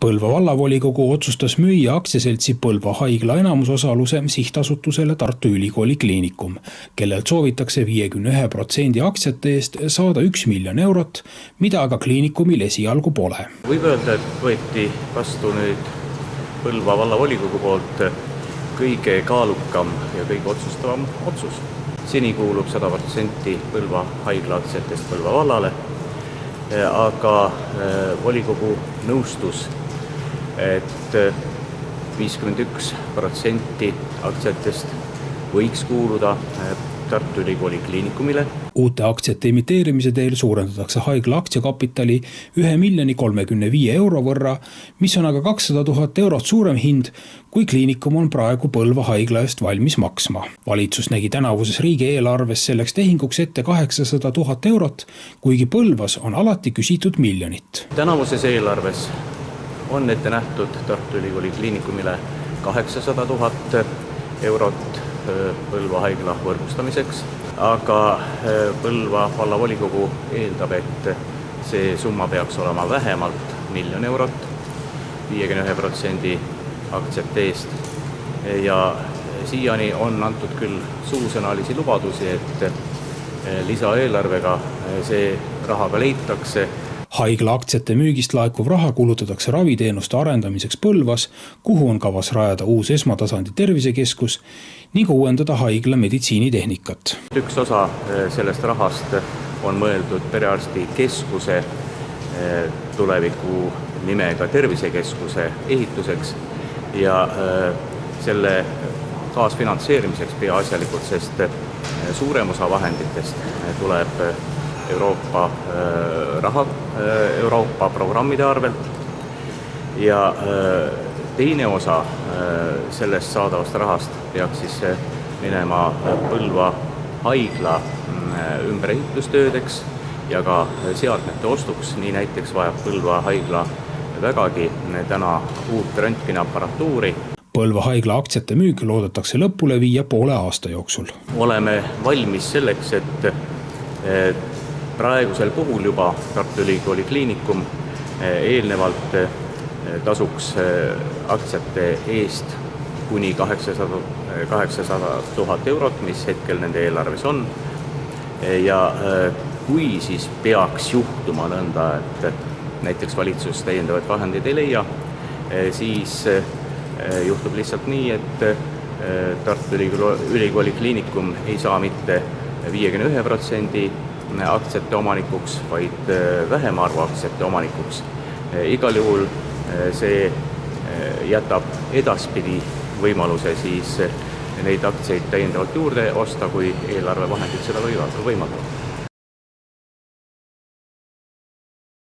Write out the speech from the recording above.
Põlva vallavolikogu otsustas müüa aktsiaseltsi Põlva haigla enamusosaluse sihtasutusele Tartu Ülikooli Kliinikum, kellelt soovitakse 51% aktsiate eest saada 1 miljon eurot, mida aga Kliinikumil esialgu pole. Võib öelda, et võeti vastu nüüd Põlva vallavolikogu poolt kõige kaalukam ja kõige otsustavam otsus. Seni kuulub 100% Põlva haigla aktsiatest Põlva vallale, aga volikogu nõustus, et 51% aktsiatest võiks kuuluda Tartu Ülikooli Kliinikumile. Uute aktsiate imiteerimise teel suurendatakse haigla aktsiakapitali 1,035 euro võrra, mis on aga 200 000 eurot suurem hind, kui Kliinikum on praegu Põlva haigla eest valmis maksma. Valitsus nägi tänavuses riigieelarves selleks tehinguks ette 800 000 eurot, kuigi Põlvas on alati küsitud miljonit. Tänavuses eelarves on ette nähtud Tartu Ülikooli Kliinikumile 800 000 eurot Põlva haigla võrgustamiseks, aga Põlva vallavolikogu eeldab, et see summa peaks olema vähemalt 1 miljon eurot 51% aktsiate eest. Ja siiani on antud küll suusõnalisi lubadusi, et lisaeelarvega see raha ka leitakse. Haigla aktsiate müügist laekuv raha kulutatakse raviteenuste arendamiseks Põlvas, kuhu on kavas rajada uus esmatasandi tervisekeskus ning uuendada haigla meditsiinitehnikat. Üks osa sellest rahast on mõeldud perearstikeskuse tuleviku nimega tervisekeskuse ehituseks ja selle kaasfinantseerimiseks peaasjalikult, sest suurem osa vahenditest tuleb Euroopa raha, Euroopa programmide arvelt ja teine osa sellest saadavast rahast peaks siis minema Põlva haigla ümberehitustöödeks ja ka seadmete ostuks. Nii näiteks vajab Põlva haigla vägagi täna uut röntgeniaparatuuri. Põlva haigla aktsiate müük loodetakse lõpule viia poole aasta jooksul. Oleme valmis selleks, et praegusel puhul juba Tartu Ülikooli Kliinikum eelnevalt tasuks aktsiate eest kuni 800 000 eurot, mis hetkel nende eelarves on. Ja kui siis peaks juhtuma nõnda, et näiteks valitsus täiendavad vahendeid ei leia, siis juhtub lihtsalt nii, et Tartu Ülikooli Kliinikum ei saa mitte 51% aktsiate omanikuks, vaid vähema arvu aktsiate omanikuks. Igal juhul see jätab edaspidi võimaluse siis neid aktsiaid täiendavalt juurde osta, kui eelarvevahendid seda võimaldavad.